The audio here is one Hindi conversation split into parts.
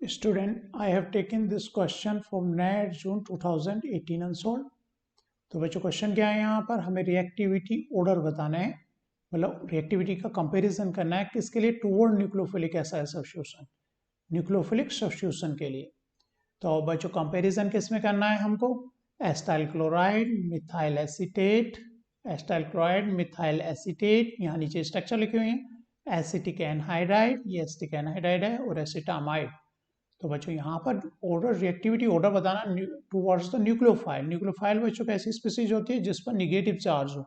Student, I have taken this question from NAT June 2018 and solved. तो बच्चों क्वेश्चन क्या है यहाँ पर हमें रिएक्टिविटी ऑर्डर बताना है, मतलब रिएक्टिविटी का कंपैरिजन करना है किसके लिए, toward nucleophilic acid substitution, nucleophilic substitution के लिए। तो बच्चों कंपैरिजन किस में करना है हमको, acetyl chloride methyl acetate, acetyl chloride methyl acetate, यहाँ नीचे स्ट्रक्चर लिखे हुए हैं, एसिटिक एनहाइड्राइड, ये एसिटिक एनहाइड्राइड है, और एसिटामाइड। तो बच्चों यहाँ पर ऑर्डर रिएक्टिविटी ऑर्डर बताना टुवर्ड्स द न्यूक्लियोफाइल। न्यूक्लियोफाइल बच्चों कैसी स्पीसीज होती है जिस पर निगेटिव चार्ज हो,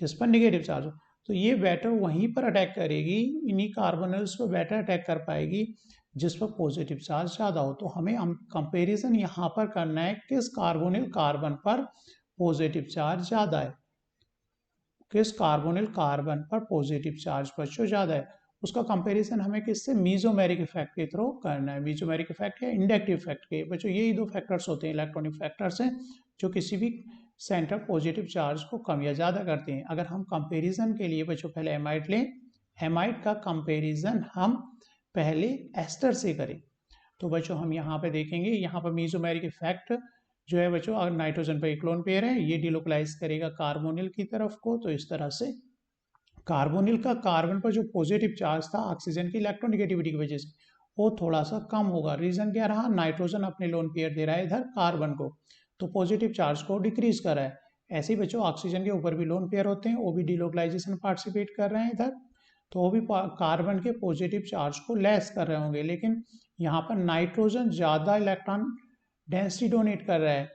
जिस पर निगेटिव चार्ज हो, तो ये बेटर वहीं पर अटैक करेगी, इन्हीं कार्बोनिल्स पर बेटर अटैक कर पाएगी जिस पर पॉजिटिव चार्ज ज़्यादा हो। तो हमें कंपेरिजन यहाँ पर करना है किस कार्बोनिल कार्बन पर पॉजिटिव चार्ज ज़्यादा है, किस कार्बोनिल कार्बन पर पॉजिटिव चार्ज बच्चों ज़्यादा है, उसका कंपैरिजन हमें किससे, मीजोमेरिक इफेक्ट के थ्रू करना है। मीजोमेरिक इफेक्ट या इंडक्टिव इफेक्ट के, बच्चों यही दो फैक्टर्स होते हैं, इलेक्ट्रॉनिक फैक्टर्स हैं जो किसी भी सेंटर पॉजिटिव चार्ज को कम या ज़्यादा करते हैं। अगर हम कंपैरिजन के लिए बच्चों पहले एमाइड लें, एमाइड का कंपैरिजन हम पहले एस्टर से करें, तो बच्चों हम यहाँ पे देखेंगे, यहाँ पर मीजोमेरिक इफेक्ट जो है बच्चों, अगर नाइट्रोजन पर एक लोन पेयर है, ये डिलोकलाइज करेगा कार्बोनिल की तरफ को, तो इस तरह से कार्बोनिल का कार्बन पर जो पॉजिटिव चार्ज था ऑक्सीजन की इलेक्ट्रोनेगेटिविटी की वजह से वो थोड़ा सा कम होगा। रीजन क्या रहा, नाइट्रोजन अपने लोन पेयर दे रहा है इधर कार्बन को, तो पॉजिटिव चार्ज को डिक्रीज कर रहा है। ऐसे ही बच्चों ऑक्सीजन के ऊपर भी लोन पेयर होते हैं, वो भी डिलोकलाइजेशन पार्टिसिपेट कर रहे हैं इधर, तो वो भी कार्बन के पॉजिटिव चार्ज को लेस कर रहे होंगे। लेकिन यहाँ पर नाइट्रोजन ज़्यादा इलेक्ट्रॉन डेंसिटी डोनेट कर रहा है,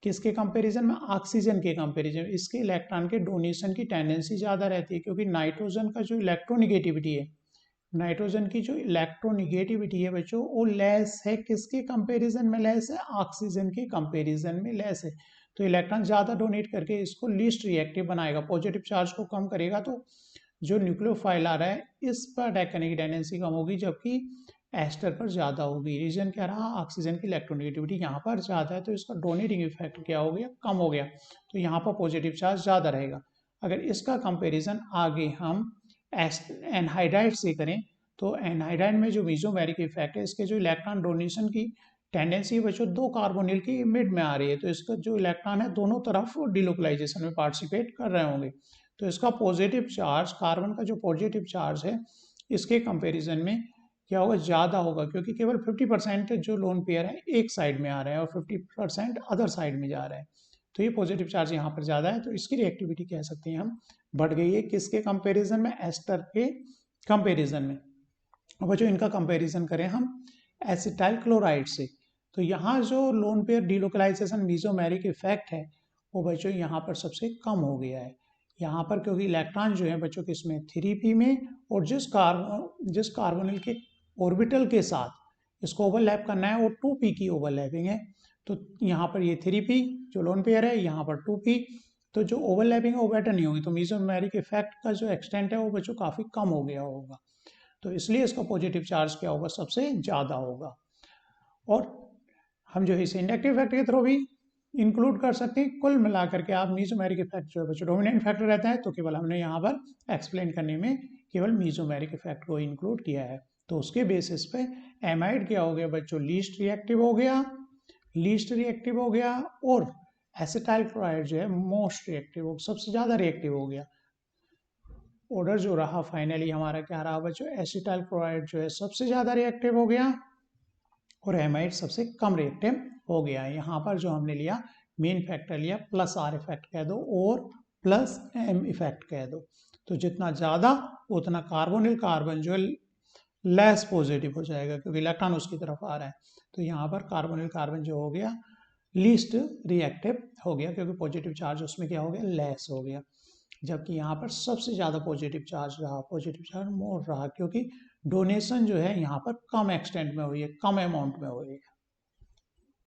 किसके कंपैरिजन में, ऑक्सीजन के कंपैरिजन। इसके इलेक्ट्रॉन के डोनेशन की टेंडेंसी ज़्यादा रहती है, क्योंकि नाइट्रोजन का जो इलेक्ट्रोनिगेटिविटी है, नाइट्रोजन की जो इलेक्ट्रोनिगेटिविटी है बच्चों, वो लेस है, किसके कंपैरिजन में लेस है, ऑक्सीजन के कंपैरिजन में लेस है। तो इलेक्ट्रॉन ज़्यादा डोनेट करके इसको लीस्ट रिएक्टिव बनाएगा, पॉजिटिव चार्ज को कम करेगा, तो जो न्यूक्लियोफाइल आ रहा है इस पर अटैक करने की टेंडेंसी कम होगी, जबकि एस्टर पर ज़्यादा होगी। रीजन क्या रहा, ऑक्सीजन की इलेक्ट्रोनेगेटिविटी यहाँ पर ज़्यादा है, तो इसका डोनेटिंग इफेक्ट क्या हो गया, कम हो गया, तो यहाँ पर पॉजिटिव चार्ज ज़्यादा रहेगा। अगर इसका कंपैरिजन आगे हम एनहाइड्राइड से करें, तो एनहाइड्राइड में जो मीजोमेरिक इफेक्ट है, इसके जो इलेक्ट्रॉन डोनेशन की टेंडेंसी बच्चों दो कार्बोनिल की मिड में आ रही है, तो इसका जो इलेक्ट्रॉन है दोनों तरफ डिलोकलाइजेशन में पार्टिसिपेट कर रहे होंगे, तो इसका पॉजिटिव चार्ज, कार्बन का जो पॉजिटिव चार्ज है इसके कंपैरिजन में क्या होगा, ज़्यादा होगा, क्योंकि केवल 50% जो लोन पेयर है एक साइड में आ रहा है और 50% अदर साइड में जा रहा है, तो ये पॉजिटिव चार्ज यहाँ पर ज़्यादा है, तो इसकी रिएक्टिविटी कह सकते हैं हम बढ़ गई है, किसके कंपैरिजन में, एस्टर के कंपैरिजन में। अब जो इनका कंपैरिजन करें हम एसिटाइल क्लोराइड से, तो यहाँ जो lone pair delocalisation mesomeric effect है वो बच्चों यहाँ पर सबसे कम हो गया है। यहाँ पर क्योंकि इलेक्ट्रॉन जो है बच्चों किसमें, 3p में, और जिस कार्बोनिल के ऑर्बिटल के साथ इसको ओवरलैप करना है वो 2p की ओवरलैपिंग है, तो यहाँ पर ये 3p जो लोन पेयर है, यहाँ पर 2p, तो जो ओवरलैपिंग है वो बेटर नहीं होगी, तो मीजोमेरिक इफेक्ट का जो एक्सटेंट है वो बच्चों काफ़ी कम हो गया होगा, तो इसलिए इसका पॉजिटिव चार्ज क्या होगा, सबसे ज़्यादा होगा। और हम जो है इसे इंडक्टिव इफेक्ट के थ्रू भी इंक्लूड कर सकते हैं। कुल मिलाकर के आप मीजोमेरिक इफेक्ट जो है बच्चों डोमिनेंट फैक्टर रहता है, तो केवल हमने यहाँ पर एक्सप्लेन करने में केवल मीजोमेरिक इफेक्ट को इंक्लूड किया है, तो उसके बेसिस पे एमाइड क्या हो गया बच्चों, लीस्ट रिएक्टिव हो गया, लीस्ट रिएक्टिव हो गया, और एसिटाइल क्लोराइड जो है मोस्ट रिएक्टिव हो, सबसे ज़्यादा रिएक्टिव हो गया। ऑर्डर जो रहा फाइनली हमारा क्या रहा बच्चों, एसिटाइल क्लोराइड जो है सबसे ज़्यादा रिएक्टिव हो गया और एमाइड सबसे कम रिएक्टिव हो गया। यहाँ पर जो हमने लिया मेन फैक्टर लिया प्लस आर इफेक्ट कह दो और प्लस एम इफेक्ट कह दो, तो जितना ज़्यादा उतना कार्बोनिल कार्बन जो है लेस पॉजिटिव हो जाएगा, क्योंकि इलेक्ट्रॉन उसकी तरफ आ रहा है, तो यहाँ पर कार्बोनिल कार्बन जो हो गया लीस्ट रिएक्टिव हो गया, क्योंकि पॉजिटिव चार्ज उसमें क्या हो गया, लेस हो गया, जबकि यहाँ पर सबसे ज़्यादा पॉजिटिव चार्ज रहा, पॉजिटिव चार्ज मोर रहा, क्योंकि डोनेशन जो है यहाँ पर कम एक्सटेंट में हुई है, कम अमाउंट में हुई है।